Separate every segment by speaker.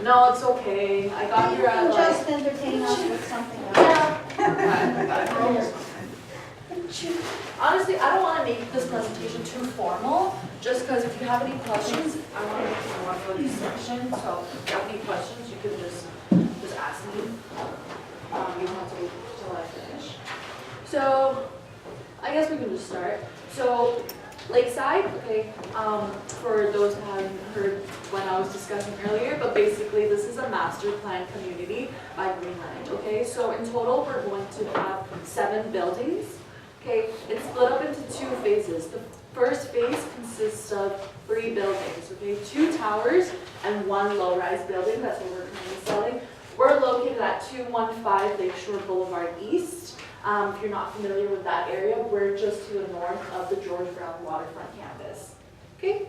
Speaker 1: No, it's okay. I got
Speaker 2: You
Speaker 1: here at
Speaker 2: can
Speaker 1: like...
Speaker 2: just entertain us with something else.
Speaker 1: Yeah. Honestly, I don't want to make this presentation too formal, just because if you have any questions, I want to make it more of a discussion. So if you have any questions, you can just ask me. You don't have to wait until I finish. So I guess we can just start. So Lakeside, okay, for those that haven't heard when I was discussing earlier, but basically this is a master plan community by Greenland, okay? So in total, we're going to have 7 buildings, okay? It's split up into 2 phases. The first phase consists of 3 buildings, okay? 2 towers and 1 low-rise building, that's what we're currently selling. We're located at 215 Lakeshore Boulevard East. If you're not familiar with that area, we're just to the north of the George Brown Waterfront campus. Okay?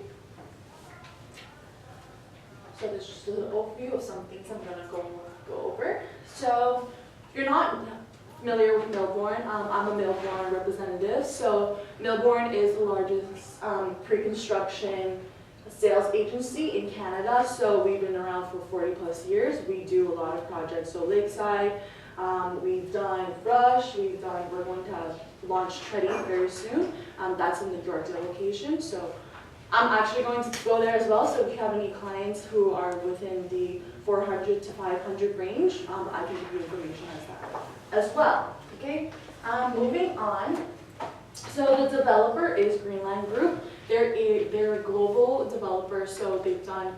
Speaker 1: So this is just an overview of some things I'm going to go over. So if you're not familiar with Milborn, I'm a Milborn representative. So Milborn is the largest pre-construction sales agency in Canada. So we've been around for 40 plus years. We do a lot of projects. So Lakeside, we've done Brochure, we're going to launch Tready very soon. That's in the Yorkdale location. So I'm actually going to go there as well. So if you have any clients who are within the 400 to 500 range, I can give you information as well. Okay. Moving on. So the developer is Greenland Group. They're a global developer. So they've done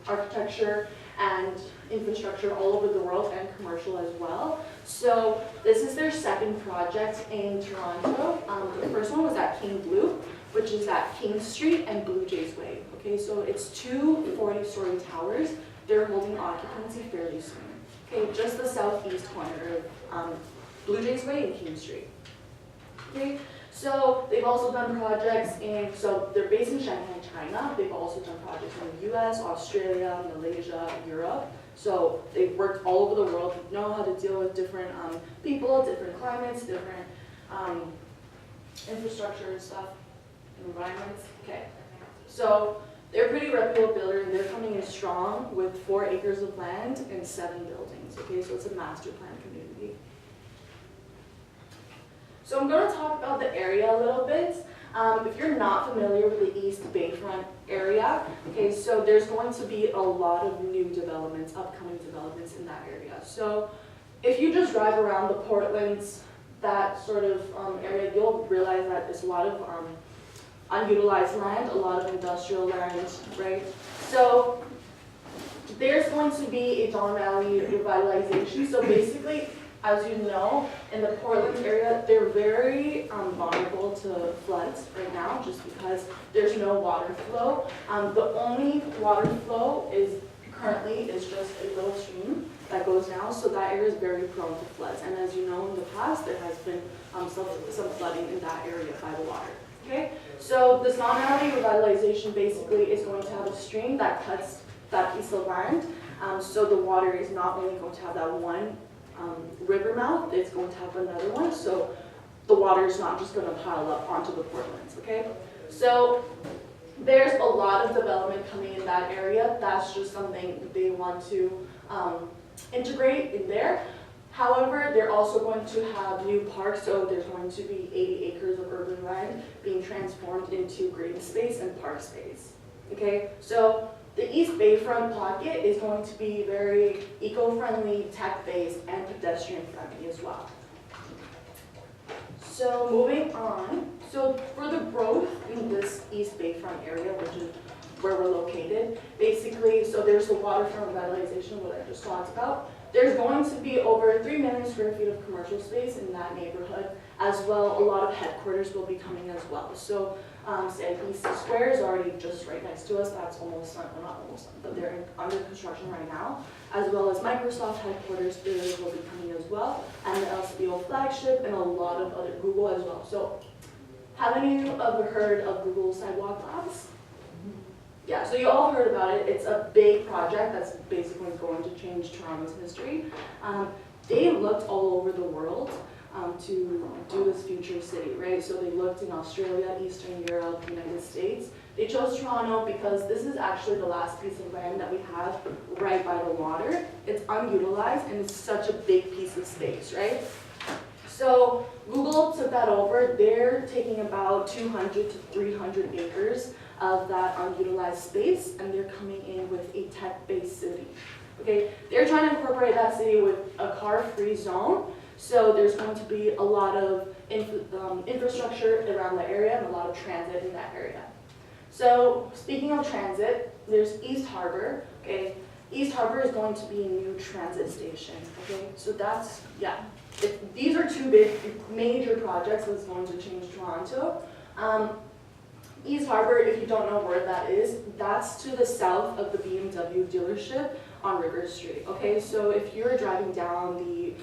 Speaker 1: architecture and infrastructure all over the world and commercial as well. So this is their second project in Toronto. The first one was at King Blue, which is at King Street and Blue Jays Way. Okay, so it's 2 40-story towers. They're holding occupancy fairly soon. Okay, just the southeast corner of Blue Jays Way and King Street. Okay, so they've also done projects so they're based in Shanghai, China. They've also done projects in the US, Australia, Malaysia, Europe. So they've worked all over the world, know how to deal with different people, different climates, different infrastructure and stuff, environments. Okay, so they're a pretty reputable builder and they're coming in strong with 4 acres of land and 7 buildings. Okay, so it's a master plan community. So I'm going to talk about the area a little bit. If you're not familiar with the East Bayfront area, okay, so there's going to be a lot of new developments, upcoming developments in that area. So if you just drive around the Portlands, that sort of area, you'll realize that there's a lot of unutilized land, a lot of industrial land, right? So there's going to be a Don Valley revitalization. So basically, as you know, in the Portland area, they're very vulnerable to floods right now just because there's no water flow. The only water flow is currently just a little stream that goes down, so that area is very prone to floods. And as you know, in the past, there has been some flooding in that area by the water. Okay, so this Don Valley revitalization basically is going to have a stream that cuts that piece of land. So the water is not only going to have that one river mouth, it's going to have another one, so the water is not just going to pile up onto the Portlands, okay? So there's a lot of development coming in that area. That's just something they want to integrate in there. However, they're also going to have new parks, so there's going to be 80 acres of urban land being transformed into green space and park space, okay? So the East Bayfront pocket is going to be very eco-friendly, tech-based, and pedestrian-friendly as well. So moving on, so for the growth in this East Bayfront area, which is where we're located, basically, so there's the waterfront revitalization, what I just talked about. There's going to be over 3 million square feet of commercial space in that neighborhood, as well. A lot of headquarters will be coming as well. So CIBC Square is already just right next to us. That's almost done, well, not almost done, but they're under construction right now, as well as Microsoft headquarters will be coming as well, and the LCBO flagship, and a lot of other Google as well. So have any of you ever heard of Google Sidewalk Labs? Yeah, so you all heard about it. It's a big project that's basically going to change Toronto's history. They looked all over the world to do this future city, right? So they looked in Australia, Eastern Europe, United States, They chose Toronto because this is actually the last piece of land that we have right by the water. It's unutilized and it's such a big piece of space, right? So Google took that over. They're taking about 200 to 300 acres of that unutilized space, and they're coming in with a tech-based city. Okay, they're trying to incorporate that city with a car-free zone. So there's going to be a lot of infrastructure around the area and a lot of transit in that area. So speaking of transit, there's East Harbor. Okay, East Harbor is going to be a new transit station. Okay, so that's, yeah. These are two big major projects that's going to change Toronto. East Harbor, if you don't know where that is, that's to the south of the BMW dealership on River Street. Okay, so if you're driving down the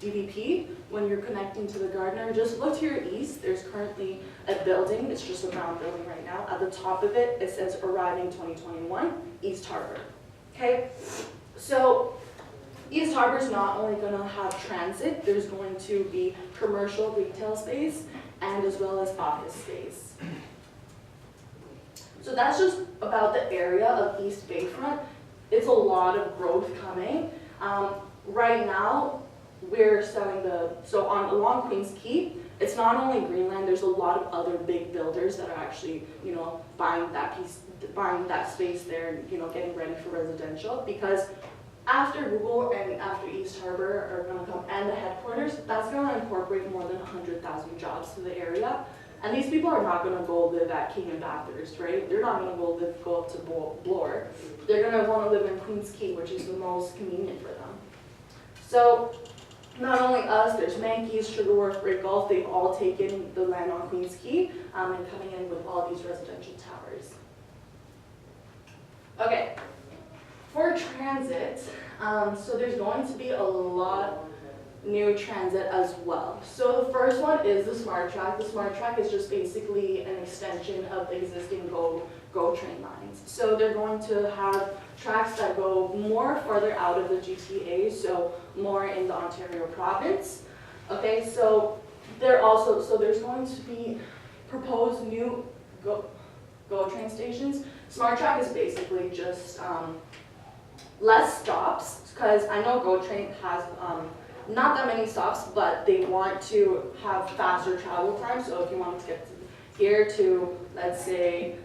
Speaker 1: DVP, when you're connecting to the Gardner, just look to your east. There's currently a building, it's just a brown building right now. At the top of it, it says arriving 2021, East Harbor. Okay, so East Harbor is not only going to have transit, there's going to be commercial retail space and as well as office space. So that's just about the area of East Bayfront. It's a lot of growth coming. Right now, we're selling along Queens Quay, it's not only Greenland, there's a lot of other big builders that are actually, buying that space there and, getting ready for residential, because after Google and after East Harbor are going to come, and the headquarters, that's going to incorporate more than 100,000 jobs to the area. And these people are not going to go live at King and Bathurst, right? They're not going to go up to Bloor. They're going to want to live in Queens Quay, which is the most convenient for them. So not only us, there's Mankey's, Sugarworth, Great Gulf, they've all taken the land on Queens Quay and coming in with all these residential towers. Okay. For transit, so there's going to be a lot new transit as well. So the first one is the Smart Track. The Smart Track is just basically an extension of the existing GO train lines. So they're going to have tracks that go more farther out of the GTA, so more in the Ontario province. Okay, so there's going to be proposed new GO train stations. Smart Track is basically just less stops, because I know GO train has not that many stops, but they want to have faster travel time. So if you wanted to get here to, let's say,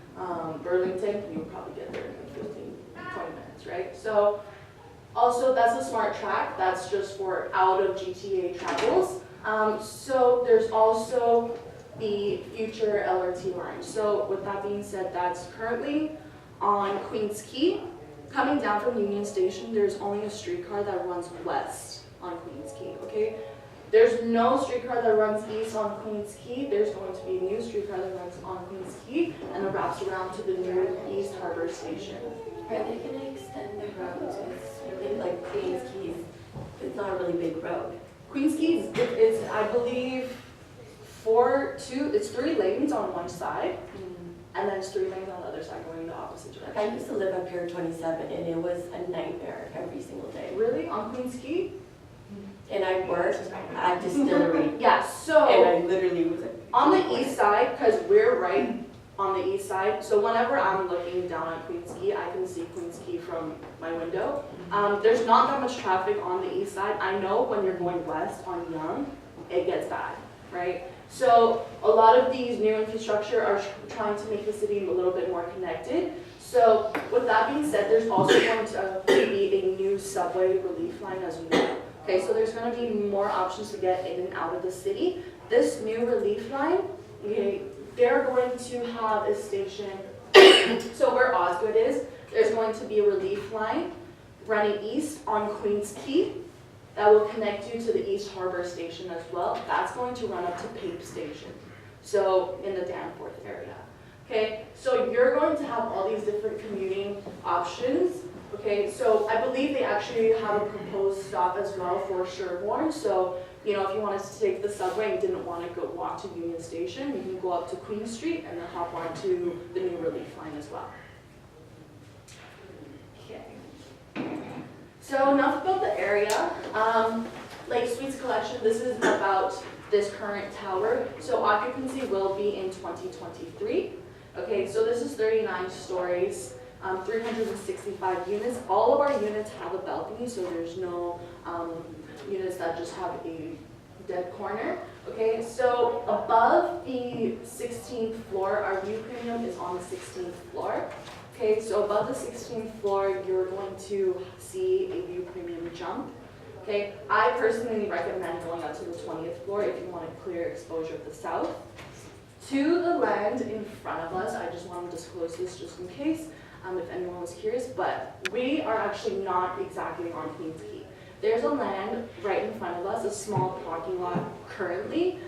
Speaker 1: Burlington, you would probably get there in 15, 20 minutes, right? So also that's a Smart Track. That's just for out of GTA travels. So there's also the future LRT line. So with that being said, that's currently on Queens Quay. Coming down from Union Station, there's only a streetcar that runs west on Queens Quay, okay? There's no streetcar that runs east on Queens Quay. There's going to be a new streetcar that runs on Queens Quay and it wraps around to the new East Harbor station.
Speaker 3: Are they going to extend the road? It's really like Queens Quay. It's not a really big road.
Speaker 1: Queens Quay is, I believe, it's 3 lanes on one side, and then it's 3 lanes on the other side going in the opposite direction.
Speaker 3: I used to live up here 27 and it was a nightmare every single day.
Speaker 1: Really? On Queens Quay?
Speaker 3: And I worked at a distillery.
Speaker 1: Yeah, so
Speaker 3: And I literally was like,
Speaker 1: on the east side, because we're right on the east side, so whenever I'm looking down at Queens Quay, I can see Queens Quay from my window. There's not that much traffic on the east side. I know when you're going west on Yonge, it gets bad, right? So a lot of these new infrastructure are trying to make the city a little bit more connected. So with that being said, there's also going to be a new subway relief line as well. Okay, so there's going to be more options to get in and out of the city. This new relief line, okay, they're going to have a station, so where Osgood is, there's going to be a relief line running east on Queens Quay that will connect you to the East Harbor station as well. That's going to run up to Pape Station, so in the Danforth area. Okay, so you're going to have all these different commuting options. Okay, so I believe they actually have a proposed stop as well for Sherbourne. So, if you wanted to take the subway and didn't want to go walk to Union Station, you can go up to Queen Street and then hop on to the new relief line as well. Okay. So enough about the area. Lake Suites Collection, this is about this current tower. So occupancy will be in 2023. Okay, so this is 39 stories, 365 units. All of our units have a balcony, so there's no units that just have a dead corner. Okay, so above the 16th floor, our view premium is on the 16th floor. Okay, so above the 16th floor, you're going to see a view premium jump. Okay, I personally recommend going up to the 20th floor if you want a clear exposure of the south. To the land in front of us, I just want to disclose this just in case, if anyone was curious, but we are actually not exactly on Queens Quay. There's a land right in front of us, a small parking lot currently.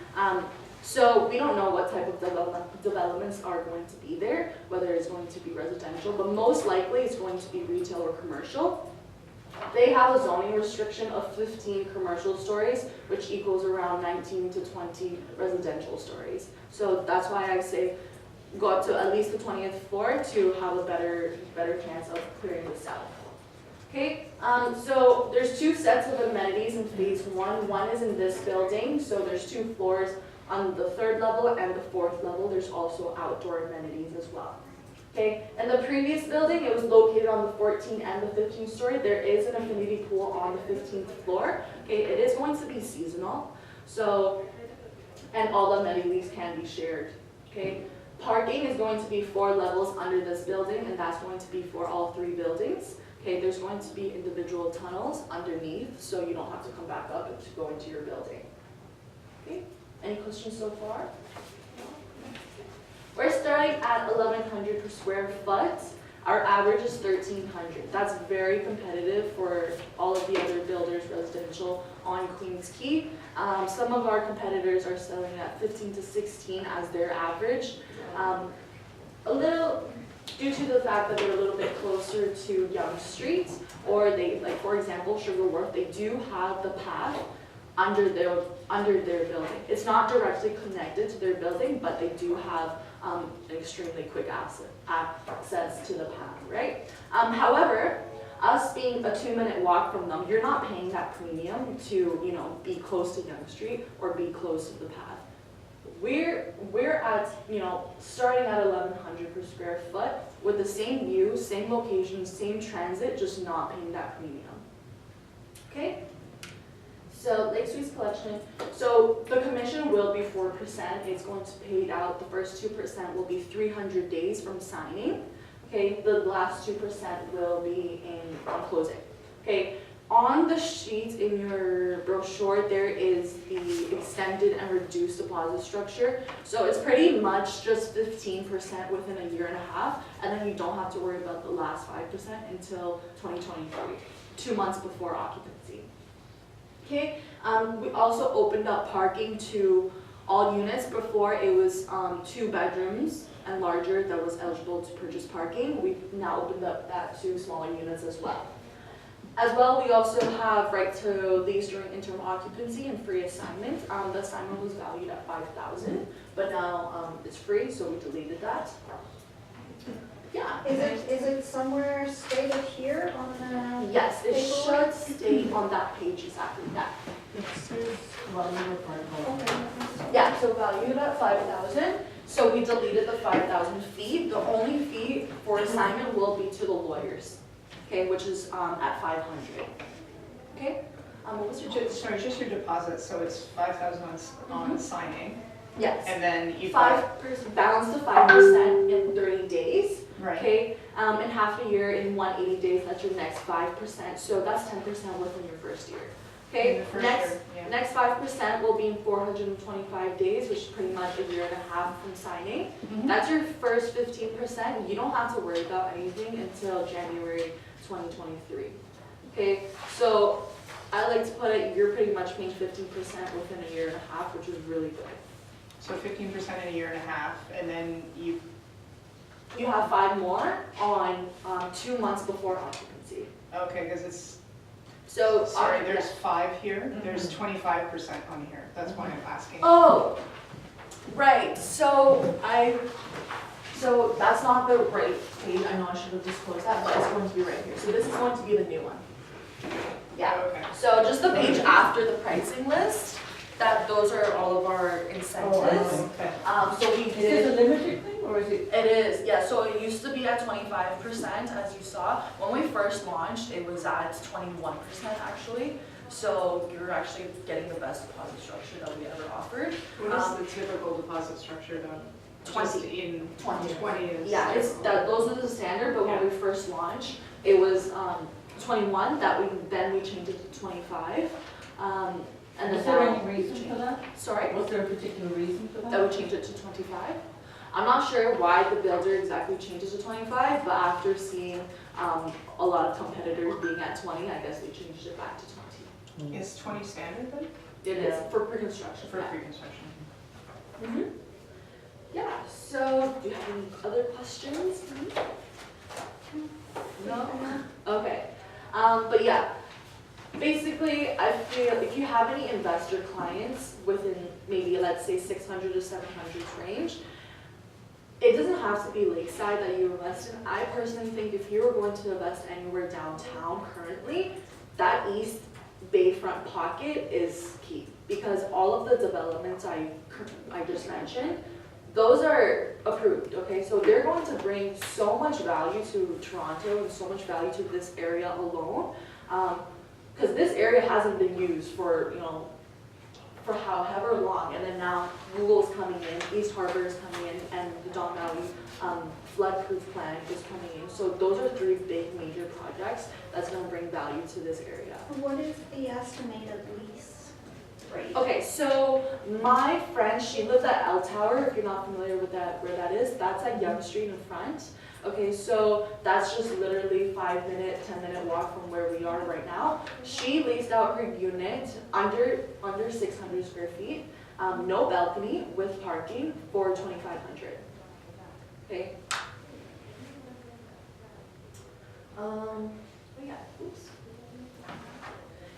Speaker 1: So we don't know what type of developments are going to be there, whether it's going to be residential, but most likely it's going to be retail or commercial. They have a zoning restriction of 15 commercial stories, which equals around 19 to 20 residential stories. So that's why I say go up to at least the 20th floor to have a better chance of clearing the south. Okay, so there's two sets of amenities in phase one. One is in this building, so there's 2 floors. On the 3rd level and the 4th level, there's also outdoor amenities as well. Okay, in the previous building, it was located on the 14th and the 15th story. There is an infinity pool on the 15th floor. Okay, it is going to be seasonal, so, and all amenities can be shared. Okay, parking is going to be 4 levels under this building, and that's going to be for all 3 buildings. Okay, there's going to be individual tunnels underneath, so you don't have to come back up and to go into your building. Okay, any questions so far? We're starting at 1,100 per square foot. Our average is 1,300. That's very competitive for all of the other builders residential on Queens Quay. Some of our competitors are selling at 15 to 16 as their average. A little due to the fact that they're a little bit closer to Yonge Street, or they, like for example, Sugar Wharf, they do have the path under their building. It's not directly connected to their building, but they do have an extremely quick access to the path, right? However, us being a 2-minute walk from them, you're not paying that premium to, be close to Yonge Street or be close to the path. We're at, starting at 1,100 per square foot with the same view, same location, same transit, just not paying that premium. Okay? So Lakesuite's collection, so the commission will be 4%. It's going to pay out, the first 2% will be 300 days from signing. Okay, the last 2% will be on closing. Okay, on the sheet in your brochure, there is the extended and reduced deposit structure. So it's pretty much just 15% within a year and a half, and then you don't have to worry about the last 5% until 2023, 2 months before occupancy. Okay, we also opened up parking to all units. Before it was 2 bedrooms and larger that was eligible to purchase parking. We've now opened up that to smaller units as well. As well, we also have right to lease during interim occupancy and free assignment. The assignment was valued at $5,000, but now it's free, so we deleted that. Yeah.
Speaker 2: Is it somewhere stated here on the?
Speaker 1: Yes, it should state on that page exactly that. Yeah, so valued at $5,000. So we deleted the 5,000 fee. The only fee for assignment will be to the lawyers, okay, which is at $500. Okay. What was your
Speaker 4: Sorry, just your deposit. So it's 5,000 on signing.
Speaker 1: Yes.
Speaker 4: And then you
Speaker 1: 5% balance to 5% in 30 days.
Speaker 4: Right.
Speaker 1: Okay. In half a year, in 180 days, that's your next 5%. So that's 10% within your first year. Okay.
Speaker 4: In the first
Speaker 1: Next.
Speaker 4: year, yeah.
Speaker 1: Next 5% will be in 425 days, which is pretty much a year and a half from signing.
Speaker 4: Mhm.
Speaker 1: That's your first 15%. You don't have to worry about anything until January 2023. Okay, so I like to put it, you're pretty much paying 15% within a year and a half, which is really good.
Speaker 4: So 15% in a year and a half, and then you.
Speaker 1: You have 5 more on 2 months before occupancy.
Speaker 4: Okay, because it's.
Speaker 1: So
Speaker 4: Sorry, there's 5 here. There's 25% on here. That's why I'm asking.
Speaker 1: Oh, right. So that's not the right page. I know I should have disclosed that, but it's going to be right here. So this is going to be the new one. Yeah.
Speaker 4: Okay.
Speaker 1: So just the page after the pricing list. Those are all of our incentives.
Speaker 4: Okay.
Speaker 1: So we
Speaker 5: Is this a
Speaker 1: did.
Speaker 5: limited thing or? or is it?
Speaker 1: It is, yeah, so it used to be at 25%, as you saw. When we first launched, it was at 21% actually. So you're actually getting the best deposit structure that we ever offered.
Speaker 4: What is the typical deposit structure then?
Speaker 1: 20.
Speaker 4: Just in
Speaker 1: 20.
Speaker 4: 20 is.
Speaker 1: Yeah, it's that, those are the standard, but when we first launched, it was 21, then we changed it to 25. And
Speaker 5: Was
Speaker 1: then
Speaker 5: there
Speaker 1: now,
Speaker 5: any reason for that?
Speaker 1: sorry,
Speaker 5: Was there a particular reason for
Speaker 1: that
Speaker 5: that?
Speaker 1: would change it to 25. I'm not sure why the builder exactly changed it to 25, but after seeing a lot of competitors being at 20, I guess we changed it back to 20.
Speaker 4: Is 20 standard then?
Speaker 1: It is for pre-construction.
Speaker 4: For
Speaker 1: yeah.
Speaker 4: pre-construction?
Speaker 1: Mhm. Yeah, so do you have any other questions? No? Okay. But yeah, basically, I feel if you have any investor clients within maybe, let's say, 600 to 700 range, it doesn't have to be Lakeside that you invest in. I personally think if you were going to invest anywhere downtown currently, that East Bayfront pocket is key because all of the developments I just mentioned, those are approved, okay? So they're going to bring so much value to Toronto and so much value to this area alone. Because this area hasn't been used for, for however long, and then now Google's coming in, East Harbor is coming in, and the Don Valley flood-proof plan is coming in. So those are three big major projects that's going to bring value to this area.
Speaker 2: What is the estimated lease rate?
Speaker 1: Okay, so my friend, she lives at L Tower. If you're not familiar with that, where that is, that's at Yonge Street in front. Okay, so that's just literally 5-minute, 10-minute walk from where we are right now. She leased out her unit under 600 square feet, no balcony with parking for $2,500. Okay. Yeah. Oops.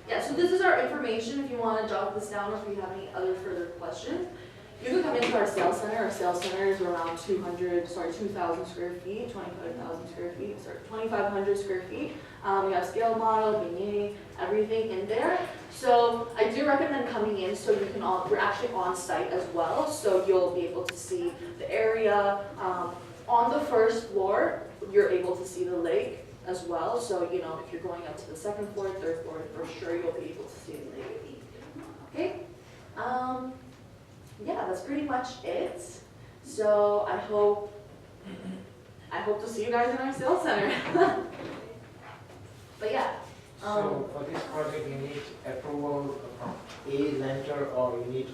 Speaker 1: Yeah. So this is our information. If you want to jot this down, or if you have any other further questions. You can come into our sales center. Our sales center is around 2,000 square feet, 25,000 square feet, 2,500 square feet. We have scale model, beignet, everything in there. So I do recommend coming in so you can we're actually on site as well. So you'll be able to see the area. On the first floor, you're able to see the lake as well. So, if you're going up to the second floor, third floor, for sure you'll be able to see the lake. Okay? Yeah, that's pretty much it. So I hope to see you guys in our sales center. But yeah.
Speaker 6: So for this project, you need approval from a lender, or you need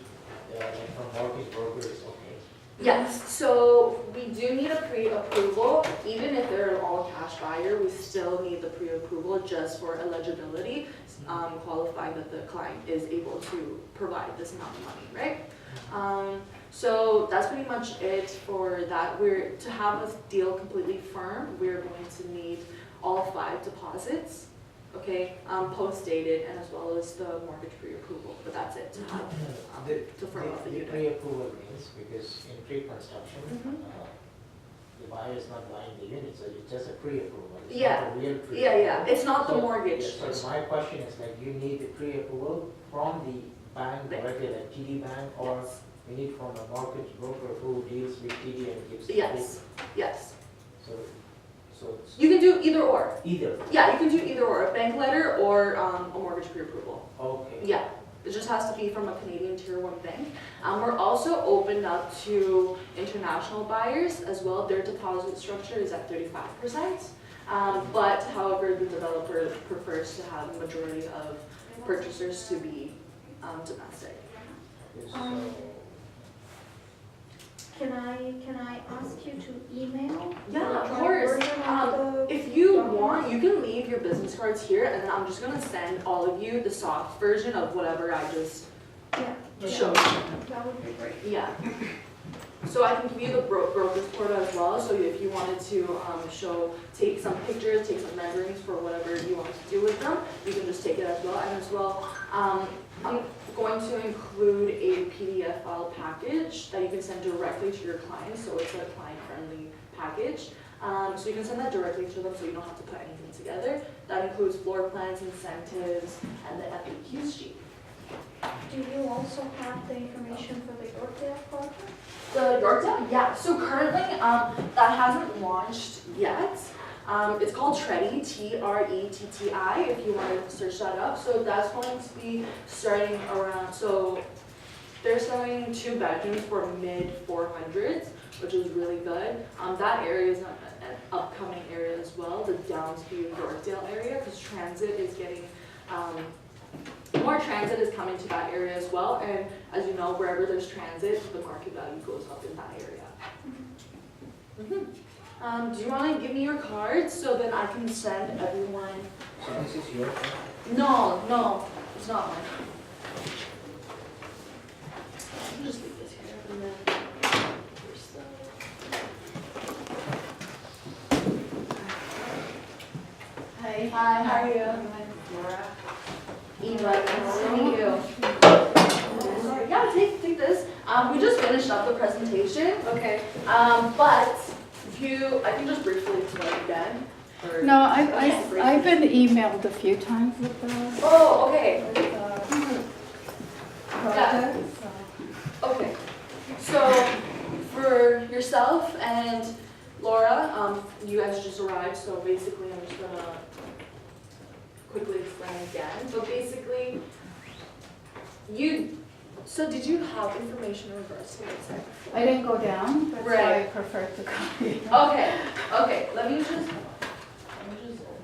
Speaker 6: from mortgage brokers? Okay.
Speaker 1: Yes, so we do need a pre-approval. Even if they're an all-cash buyer, we still need the pre-approval just for eligibility, qualifying that the client is able to provide this amount of money, right? So that's pretty much it for that. To have a deal completely firm, we're going to need all 5 deposits, okay, post-dated, and as well as the mortgage pre-approval. But that's it to have to firm up the
Speaker 6: The
Speaker 1: unit.
Speaker 6: pre-approval means, because in pre-construction, the buyer is not buying the unit, so it's just a pre-approval. It's
Speaker 1: Yeah.
Speaker 6: not a real pre-approval.
Speaker 1: Yeah, it's not the
Speaker 6: So-
Speaker 1: mortgage.
Speaker 6: yeah, So my question is you need the pre-approval from the bank directly, like TD Bank, or
Speaker 1: Yes.
Speaker 6: you need from a mortgage broker who deals with TD and gives the
Speaker 1: Yes, yes.
Speaker 6: So it's
Speaker 1: You can do either or.
Speaker 6: either,
Speaker 1: Yeah, you can do either or, a bank letter or a mortgage pre-approval.
Speaker 6: okay.
Speaker 1: Yeah, it just has to be from a Canadian Tier 1 bank. We're also open up to international buyers as well. Their deposit structure is at 35%. But however, the developer prefers to have a majority of purchasers to be domestic.
Speaker 2: Can I ask you to email?
Speaker 1: Yeah,
Speaker 2: the
Speaker 1: of
Speaker 2: dry
Speaker 1: course.
Speaker 2: version of the
Speaker 1: If you
Speaker 2: documents?
Speaker 1: want, you can leave your business cards here, and then I'm just gonna send all of you the soft version of whatever I just
Speaker 2: Yeah,
Speaker 1: showed you.
Speaker 2: that would be great.
Speaker 1: Yeah. So I can give you the broker's portal as well, so if you wanted to take some pictures, take some renderings for whatever you want to do with them, you can just take it as well. And as well, I'm going to include a PDF file package that you can send directly to your clients, so it's a client-friendly package. So you can send that directly to them so you don't have to put anything together. That includes floor plans, incentives, and the FAQ sheet.
Speaker 2: Do you also have the information for the Yorkdale project?
Speaker 1: The Yorkdale, yeah, so currently, that hasn't launched yet. It's called Tretty, T-R-E-T-T-I, if you want to search that up. So that's going to be starting around, so they're selling 2 bedrooms for mid-400s, which is really good. That area is an upcoming area as well, the Downsview Yorkdale area, because transit is getting, more transit is coming to that area as well. And as you know, wherever there's transit, the market value goes up in that area. Do you want to give me your cards so then I can send everyone?
Speaker 6: So this is your,
Speaker 1: No, it's not mine. I'll just leave this here and then your stuff.
Speaker 3: Hi.
Speaker 1: Hi, how are you?
Speaker 3: Laura.
Speaker 1: Eva, nice to meet you. Yeah, take this. We just finished up the presentation.
Speaker 3: Okay.
Speaker 1: But if you, I can just briefly explain again. or-
Speaker 5: No,
Speaker 1: Okay, briefly.
Speaker 5: I've been emailed a few times with the
Speaker 1: Oh, okay.
Speaker 5: project,
Speaker 1: Okay, so for yourself and Laura, you guys just arrived, so basically I'm just gonna quickly explain again. So basically, so did you have information in regards to Lakeside?
Speaker 5: I didn't go down, that's why I
Speaker 1: Right.
Speaker 5: prefer to copy.
Speaker 1: Okay, let me just open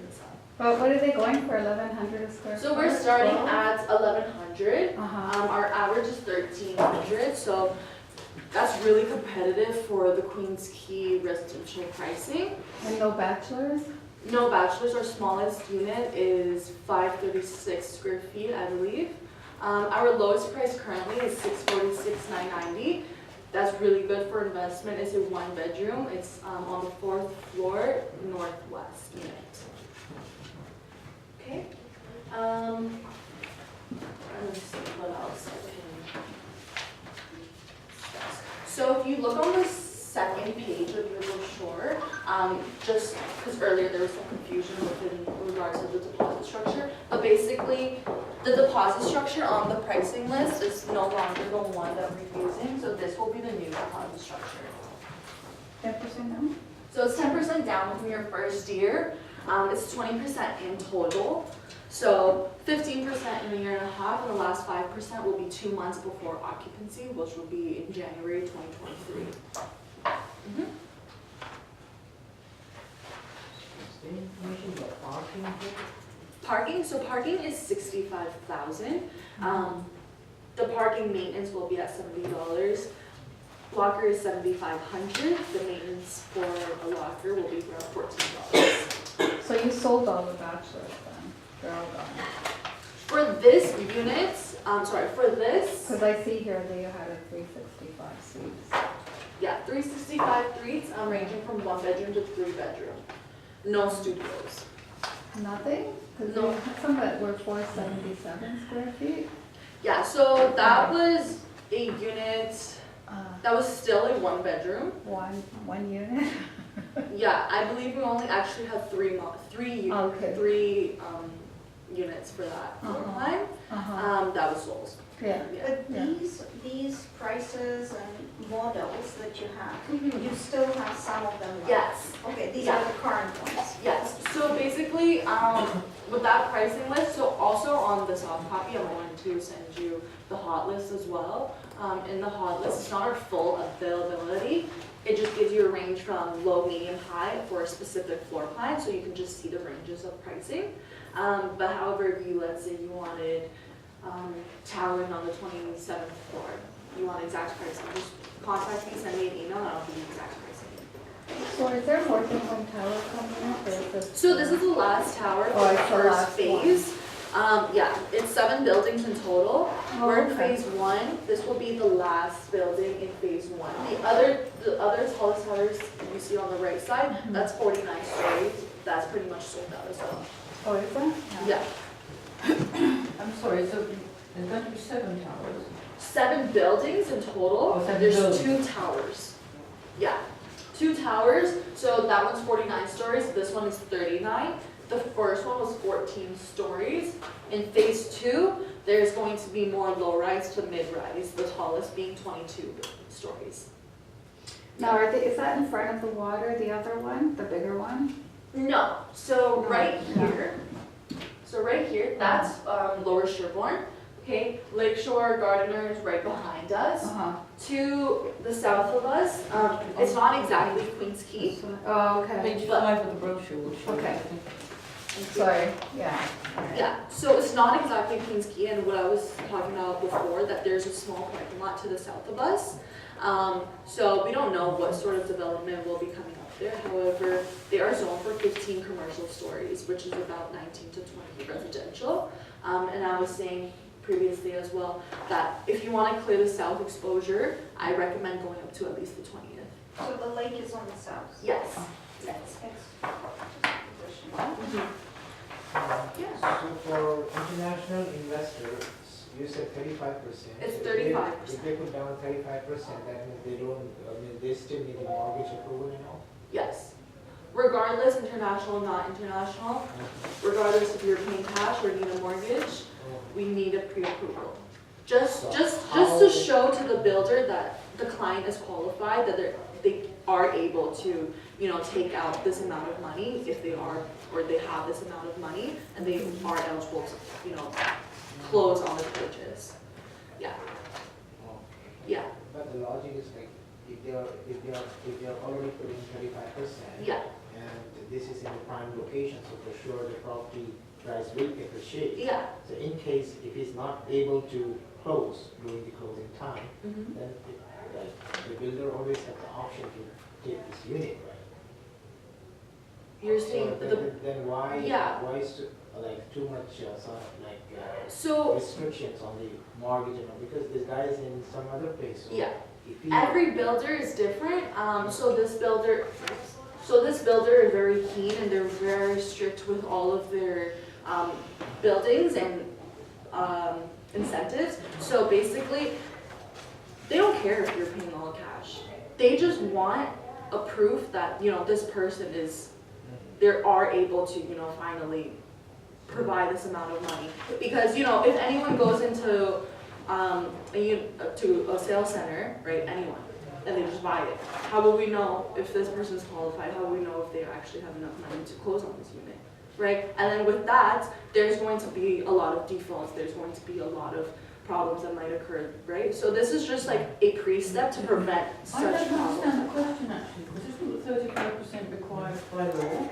Speaker 1: this up.
Speaker 5: But what are they going for, 1,100 a square foot?
Speaker 1: So we're starting
Speaker 5: 12?
Speaker 1: at 1,100.
Speaker 5: Uh-huh.
Speaker 1: Our average is 1,300, so that's really competitive for the Queens Quay residential pricing.
Speaker 5: And no bachelors?
Speaker 1: No bachelors, our smallest unit is 536 square feet, I believe. Our lowest price currently is 646,990. That's really good for investment. It's a 1-bedroom. It's on the 4th floor, northwest unit. Okay. Let me see what else I can. So if you look on the second page of your brochure, just because earlier there was some confusion in regards to the deposit structure, but basically the deposit structure on the pricing list is no longer the one that we're using, so this will be the new deposit structure.
Speaker 5: 10% down?
Speaker 1: So it's 10% down from your first year. It's 20% in total. So 15% in a year and a half, and the last 5% will be 2 months before occupancy, which will be in January 2023.
Speaker 6: is the information about parking here?
Speaker 1: Parking, so parking is 65,000. The parking maintenance will be at $70. Locker is 7,500. The maintenance for a locker will be around $14.
Speaker 5: So you sold all the bachelors then? They're all gone?
Speaker 1: For this unit, for this,
Speaker 5: Because I see here that you had a 365 suites.
Speaker 1: yeah, 365 suites, ranging from 1 bedroom to 3 bedroom. No studios.
Speaker 5: Nothing? Because
Speaker 1: No.
Speaker 5: you had some that were 477 square feet.
Speaker 1: Yeah, so that was a unit, that was still a 1 bedroom.
Speaker 5: One unit?
Speaker 1: Yeah, I believe we only actually had three
Speaker 5: Okay.
Speaker 1: units for that floor
Speaker 5: Uh-huh.
Speaker 1: plan.
Speaker 5: Uh-huh.
Speaker 1: That was sold.
Speaker 5: Yeah.
Speaker 1: Yeah.
Speaker 2: But these prices and models that you have,
Speaker 1: Mhm.
Speaker 2: you still have some of them left?
Speaker 1: Yes.
Speaker 2: Okay, these
Speaker 1: Yeah.
Speaker 2: are the current ones?
Speaker 1: Yes, so basically, with that pricing list, so also on the soft copy, I'm going to send you the hot list as well. In the hot list, it's not our full availability. It just gives you a range from low, medium, high for a specific floor plan, so you can just see the ranges of pricing. But however, if you, let's say you wanted towering on the 27th floor, you want exact pricing, just contact me, send me an email, and I'll give you exact pricing.
Speaker 5: So is there more than one tower coming up or is this?
Speaker 1: So this is the last tower for
Speaker 5: Oh,
Speaker 1: the
Speaker 5: it's the
Speaker 1: first
Speaker 5: last
Speaker 1: phase. Yeah, it's 7 buildings in total.
Speaker 5: Oh,
Speaker 1: We're in
Speaker 5: okay.
Speaker 1: phase 1. This will be the last building in phase 1. The other tallest towers you see on the right side,
Speaker 5: Mhm.
Speaker 1: that's 49 stories. That's pretty much sold out as well.
Speaker 5: Oh, is that?
Speaker 1: Yeah,
Speaker 5: I'm sorry, so there's going to be 7 towers?
Speaker 1: 7 buildings in total.
Speaker 5: Oh, 7
Speaker 1: There's
Speaker 5: buildings.
Speaker 1: 2 towers. Yeah, 2 towers. So that one's 49 stories. This one is 39. The first one was 14 stories. In phase 2, there's going to be more low-rise to mid-rise, the tallest being 22 stories.
Speaker 7: Now, is that in front of the water, the other one, the bigger one?
Speaker 1: No, so right here, that's Lower Sherborne, okay? Lakeshore Gardener is right behind us. To the south of us, it's not exactly Queen's Key.
Speaker 7: Oh, okay.
Speaker 5: Page 5 of the brochure will show.
Speaker 7: Okay. Sorry, yeah.
Speaker 1: Yeah, so it's not exactly Queen's Key, and what I was talking about before, that there's a small parking lot to the south of us. So we don't know what sort of development will be coming up there. However, they are zoned for 15 commercial stories, which is about 19 to 20 residential. And I was saying previously as well that if you want to clear the south exposure, I recommend going up to at least the 20th.
Speaker 2: So the lake is on the south?
Speaker 1: Yes.
Speaker 2: Yes.
Speaker 1: Yeah.
Speaker 6: So for international investors, you said 35%.
Speaker 1: It's
Speaker 6: If
Speaker 1: 35%.
Speaker 6: they put down 35%, that means they don't, they still need a mortgage approval, you know?
Speaker 1: Yes. Regardless, international, not international, regardless if you're paying cash or need a mortgage, we need a pre-approval. Just to show to the builder that the client is qualified, that they are able to, take out this amount of money if they are, or they have this amount of money, and they are eligible to, close on the purchase. Yeah. Yeah.
Speaker 6: But the logic is like, if they are already putting 35%.
Speaker 1: Yeah.
Speaker 6: And this is in a prime location, so for sure the property price will appreciate.
Speaker 1: Yeah.
Speaker 6: So in case if he's not able to close during the closing time,
Speaker 1: Mm-hmm.
Speaker 6: then the builder always has the option to take this unit, right?
Speaker 1: You're
Speaker 6: So
Speaker 1: saying
Speaker 6: then why
Speaker 1: Yeah.
Speaker 6: why is too much
Speaker 1: so
Speaker 6: restrictions on the mortgage, because this guy is in some other place. So
Speaker 1: yeah.
Speaker 6: if he,
Speaker 1: Every builder is different. So this builder is very keen, and they're very strict with all of their buildings and incentives. So basically, they don't care if you're paying all cash. They just want a proof that this person is, they are able to finally provide this amount of money. Because if anyone goes into to a sales center, right, anyone, and they just buy it, how will we know if this person is qualified? How will we know if they actually have enough money to close on this unit, right? And then with that, there's going to be a lot of defaults. There's going to be a lot of problems that might occur, right? So this is just like a pre-step to prevent
Speaker 5: I
Speaker 1: such
Speaker 5: don't
Speaker 1: problems.
Speaker 5: understand the question actually, because isn't the 35% required by law?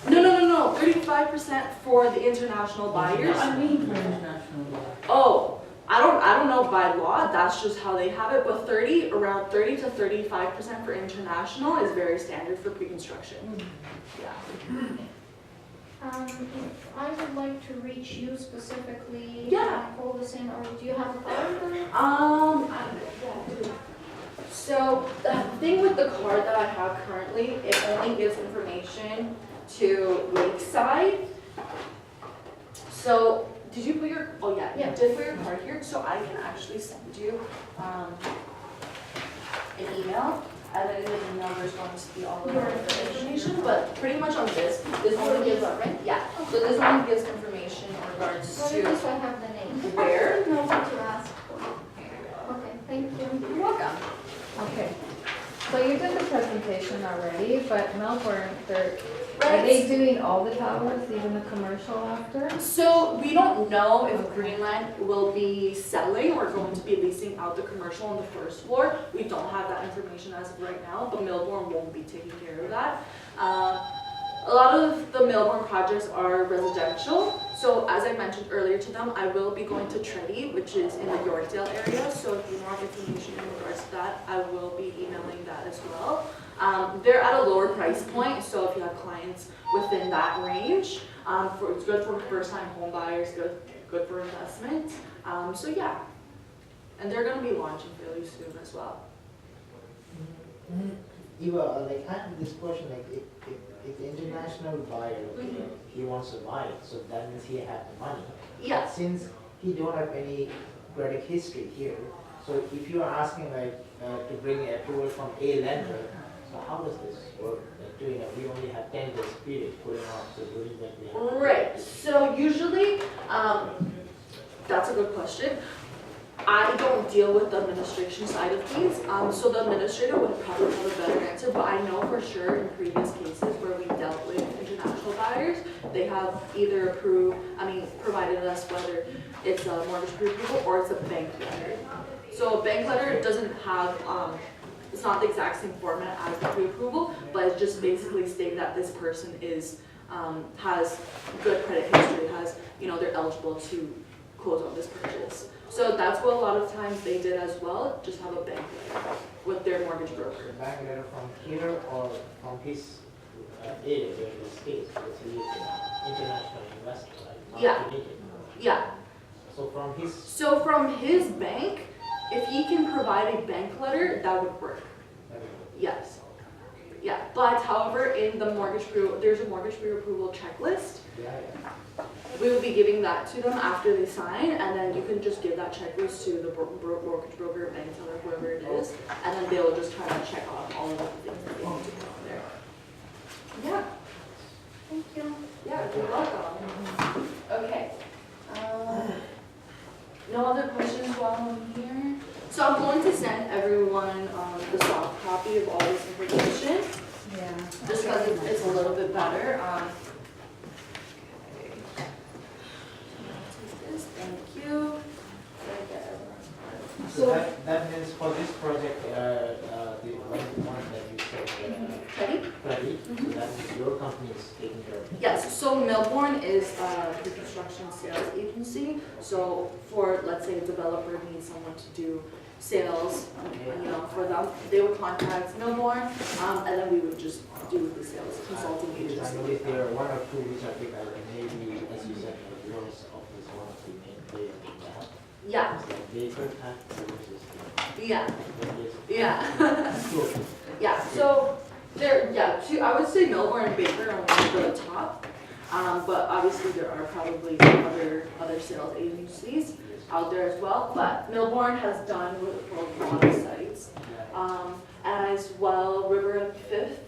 Speaker 1: No. 35% for the international buyers.
Speaker 5: I mean for international law.
Speaker 1: Oh, I don't know by law, that's just how they have it, but around 30 to 35% for international is very standard for pre-construction. Yeah.
Speaker 2: If I would like to reach you specifically,
Speaker 1: Yeah.
Speaker 2: can I call this in, or do you have a card?
Speaker 1: So the thing with the card that I have currently, it only gives information to Lakeside. So, did you put your, oh yeah,
Speaker 2: Yeah.
Speaker 1: you did put your card here, so I can actually send you, an email. And then in the email, there's going to be all of the information, but pretty much on this only gives, yeah, so this only gives information in regards
Speaker 2: Well, at
Speaker 1: to
Speaker 2: least I have the name.
Speaker 1: where.
Speaker 2: I know what to ask for. Okay, thank you.
Speaker 1: You're welcome.
Speaker 7: Okay. So you did the presentation already, but Melbourne, are they doing all the towers, even the commercial after?
Speaker 1: So we don't know if Greenland will be selling or going to be leasing out the commercial on the first floor. We don't have that information as of right now, but Melbourne won't be taking care of that. A lot of the Melbourne projects are residential. So as I mentioned earlier to them, I will be going to Treaty, which is in the Yorkdale area. So if you want information in regards to that, I will be emailing that as well. They're at a lower price point, so if you have clients within that range, it's good for first-time home buyers, good for investment. So yeah, and they're going to be launching fairly soon as well.
Speaker 6: Eva, I have this question, if the international buyer, he wants to buy it, so that means he has the money.
Speaker 1: Yes.
Speaker 6: Since he don't have any credit history here, so if you are asking to bring approval from a lender, so how does this work? We only have 10 days period putting off, so during that we have.
Speaker 1: Right. So usually, that's that's a good question. I don't deal with the administration side of things, so the administrator would probably have a better answer, but I know for sure in previous cases where we dealt with international buyers, they have either provided us whether it's a mortgage pre-approval or it's a bank letter. So a bank letter doesn't have, it's not the exact same format as the pre-approval, but it's just basically stating that this person is, has good credit history, they're eligible to close on this purchase. So that's what a lot of times they did as well, just have a bank letter with their mortgage broker.
Speaker 6: A bank letter from here or from his area where he stays, because he is an international investor, right? Not
Speaker 1: Yeah.
Speaker 6: Canadian.
Speaker 1: Yeah,
Speaker 6: So from his,
Speaker 1: bank, if he can provide a bank letter, that would work. Yes. Yeah, but however, in the there's a mortgage pre-approval checklist.
Speaker 6: yeah.
Speaker 1: We will be giving that to them after they sign, and then you can just give that checklist to the mortgage broker, bank teller, whoever it is, and then they'll just try to check off all of the things that they need to put on there. Yeah.
Speaker 2: Thank you.
Speaker 1: Yeah, you're welcome. Okay. No other questions while I'm here? So I'm going to send everyone the soft copy of all this information,
Speaker 7: Yeah.
Speaker 1: just because it's a little bit better. Thank you.
Speaker 6: So that means for this project, the one that you said,
Speaker 1: Ready?
Speaker 6: Freddie, so that means your company is taking care of it.
Speaker 1: Yes, so Melbourne is the construction sales agency. So for, let's say, a developer needs someone to do sales, for them, they would contact Melbourne, and then we would just do the sales consulting
Speaker 6: Because I
Speaker 1: agency.
Speaker 6: noticed there are one or two which are big, like maybe, as you said, like yours office, one of the main players in that.
Speaker 1: Yeah,
Speaker 6: It's like Baker Tax Services.
Speaker 1: yeah,
Speaker 6: Yeah.
Speaker 1: yeah.
Speaker 6: Cool.
Speaker 1: Yeah, so I would say Melbourne and Baker are one of the top, but obviously there are probably other sales agencies out there as well. But Melbourne has done for a lot of sites, as well River and Fifth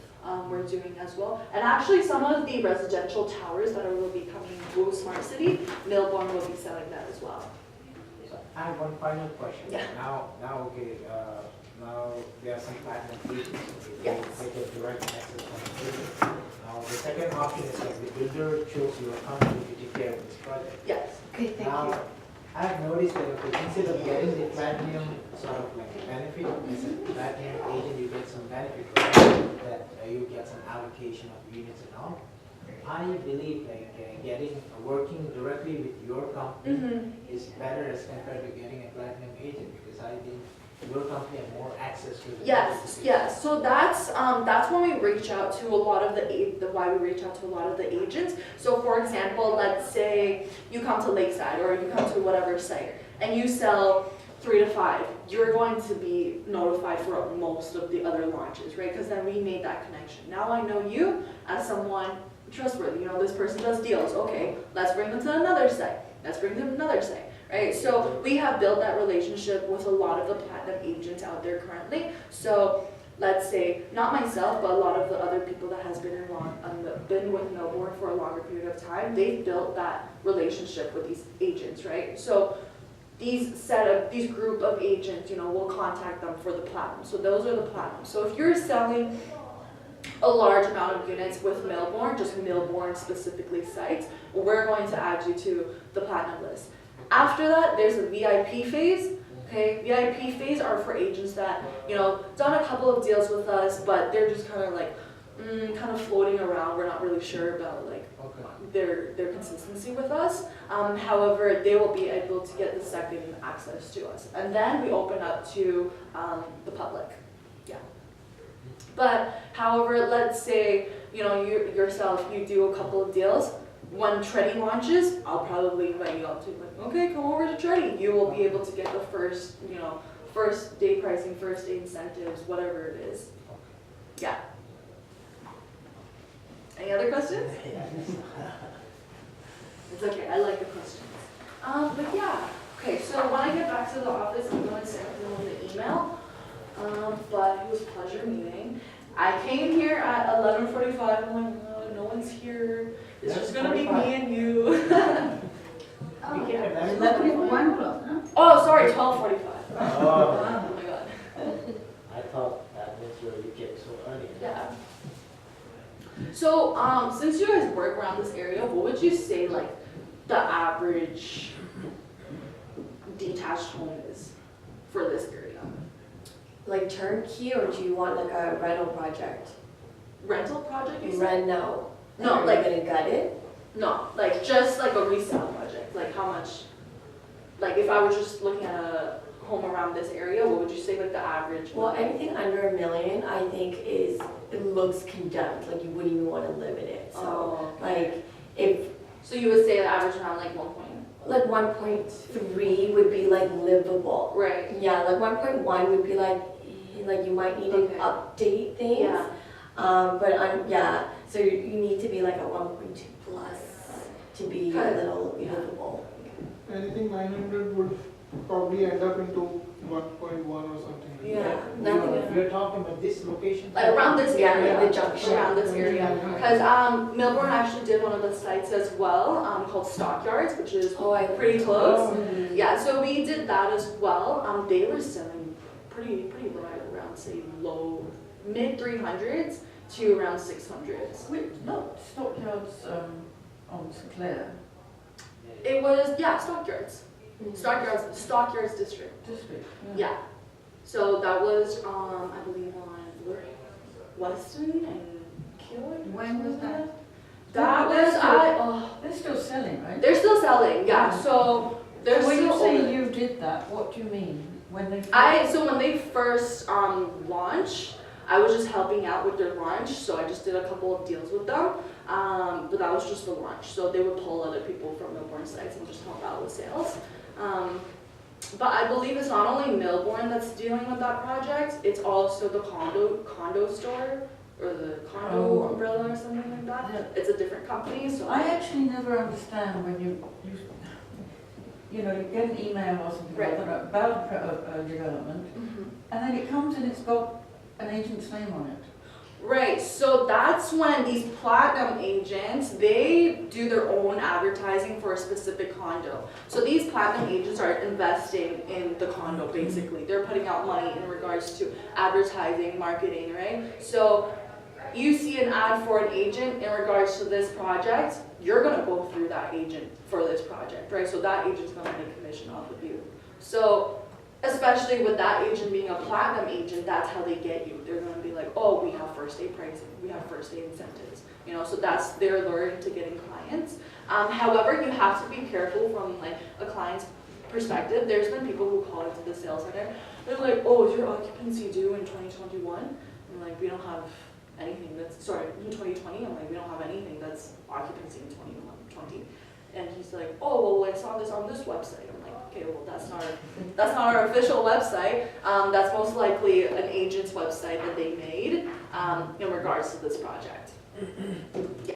Speaker 1: we're doing as well, and actually some of the residential towers that will be coming to Smart City, Melbourne will be selling that as well.
Speaker 6: So I have one final question.
Speaker 1: Yeah.
Speaker 6: Now, okay, now there are some platinum agents, okay,
Speaker 1: Yes.
Speaker 6: they get direct access from the agent. Now, the second option is like the builder chose your company to take care of this project.
Speaker 1: Yes.
Speaker 7: Okay, thank you.
Speaker 6: Now, I've noticed that okay, instead of getting the platinum sort of like benefit, as a platinum agent, you get some benefit, right? That you get some allocation of units and all. I believe like working directly with your company is better as compared to getting a platinum agent, because I think your company has more access to the
Speaker 1: Yes, yes. So that's when we reach out to a lot of why we reach out to a lot of the agents. So for example, let's say you come to Lakeside or you come to whatever site and you sell 3 to 5, you're going to be notified for most of the other launches, right? Because then we made that connection. Now I know you as someone trustworthy. This person does deals. Okay, let's bring them to another site. Let's bring them to another site. Right, so we have built that relationship with a lot of the platinum agents out there currently. So let's say, not myself, but a lot of the other people that has been been with Melbourne for a longer period of time, they've built that relationship with these agents, right? So these group of agents, will contact them for the platinum. So those are the platinum. So if you're selling a large amount of units with Melbourne, just Melbourne specifically sites, we're going to add you to the platinum list. After that, there's a VIP phase. Okay, VIP phase are for agents that, done a couple of deals with us, but they're just kind of like, kind of floating around. We're not really sure about their consistency with us. However, they will be able to get the second access to us, and then we open up to the public. Yeah. But however, let's say you yourself, you do a couple of deals. When Tready launches, I'll probably invite you up to okay, come over to Tready. You will be able to get the first, first day pricing, first day incentives, whatever it is. Yeah. Any other questions? It's okay, I like the questions. But yeah, okay, so when I get back to the office, I'm going to send everyone the email. But it was a pleasure meeting. I came here at 11:45. I'm like, no one's here. It's just gonna be me and you.
Speaker 6: We came at
Speaker 5: 11:45,
Speaker 6: 11:45.
Speaker 5: no?
Speaker 1: Oh, sorry, 12:45.
Speaker 6: Oh,
Speaker 1: Oh my god.
Speaker 6: I thought that was where you came so early.
Speaker 1: Yeah. So, since you guys work around this area, what would you say like the average detached home is for this area?
Speaker 3: Like turnkey, or do you want like a rental project?
Speaker 1: Rental project, you said?
Speaker 3: Rent now.
Speaker 1: No,
Speaker 3: Are you
Speaker 1: like-
Speaker 3: gonna gut it?
Speaker 1: No, like just like a resale project. Like how much? Like if I was just looking at a home around this area, what would you say like the average?
Speaker 3: Well, anything under $1 million, I think it looks condemned, like you wouldn't even wanna live in it, so.
Speaker 1: Oh,
Speaker 3: Like, if,
Speaker 1: so you would say the average around like 1 point.
Speaker 3: like 1.3 would be like livable.
Speaker 1: Right.
Speaker 3: Yeah, like 1.1 would be like you might need to
Speaker 1: Okay.
Speaker 3: update things.
Speaker 1: Yeah.
Speaker 3: Yeah, so you need to be like a 1.2 plus to be a
Speaker 1: Good.
Speaker 3: little
Speaker 1: Yeah.
Speaker 3: livable.
Speaker 8: Anything 900 would probably end up into 1.1 or something. like
Speaker 1: Yeah.
Speaker 8: that.
Speaker 3: Nothing.
Speaker 6: You're talking about this location?
Speaker 1: Like around this
Speaker 3: Yeah,
Speaker 1: area.
Speaker 3: the junction.
Speaker 1: Around this area. Because Milburn actually did one of the sites as well, called Stockyards, which is
Speaker 3: Oh, I
Speaker 1: pretty close.
Speaker 3: Mhm.
Speaker 1: Yeah, so we did that as well. They were selling pretty right around say low mid 300s to around 600s.
Speaker 5: Wait, not Stockyards, on St Clair
Speaker 1: It was Stockyards.
Speaker 3: Mhm.
Speaker 1: Stockyards district.
Speaker 5: district,
Speaker 1: Yeah. So that was I believe on Weston and Keeler.
Speaker 5: When was that?
Speaker 1: That
Speaker 5: They're
Speaker 1: was
Speaker 5: still- They're still selling, right?
Speaker 1: they're still selling, yeah. So they're
Speaker 5: So when you
Speaker 1: still
Speaker 5: say
Speaker 1: open.
Speaker 5: you did that, what do you mean? When they?
Speaker 1: So when they first launched, I was just helping out with their launch, so I just did a couple of deals with them. But that was just the launch, so they would pull other people from Milburn sites and just help out with sales. But I believe it's not only Milburn that's dealing with that project; it's also the condo store or the condo
Speaker 5: Oh.
Speaker 1: umbrella or something like that.
Speaker 5: Yeah.
Speaker 1: It's a different company, so
Speaker 5: I actually never understand when you get an email or something
Speaker 1: Right.
Speaker 5: about a development,
Speaker 1: Mhm.
Speaker 5: and then it comes and it's got an agent's name on it.
Speaker 1: Right, so that's when these platinum agents, they do their own advertising for a specific condo. So these platinum agents are investing in the condo basically. They're putting out money in regards to advertising, marketing, right? So you see an ad for an agent in regards to this project, you're gonna go through that agent for this project, right? So that agent's gonna make commission off of you. So especially with that agent being a platinum agent, that's how they get you. They're gonna be like, oh, we have first day pricing, we have first day incentives, so that's their lure into getting clients. However, you have to be careful from like a client's perspective. There's been people who call into the sales center, they're like, oh, is your occupancy due in 2021? I'm like, we don't have anything that's, sorry, in 2020, I'm like, we don't have anything that's occupancy in 2020. And he's like, oh, well, I saw this on this website. I'm like, okay, well, that's not our official website. That's most likely an agent's website that they made in regards to this project.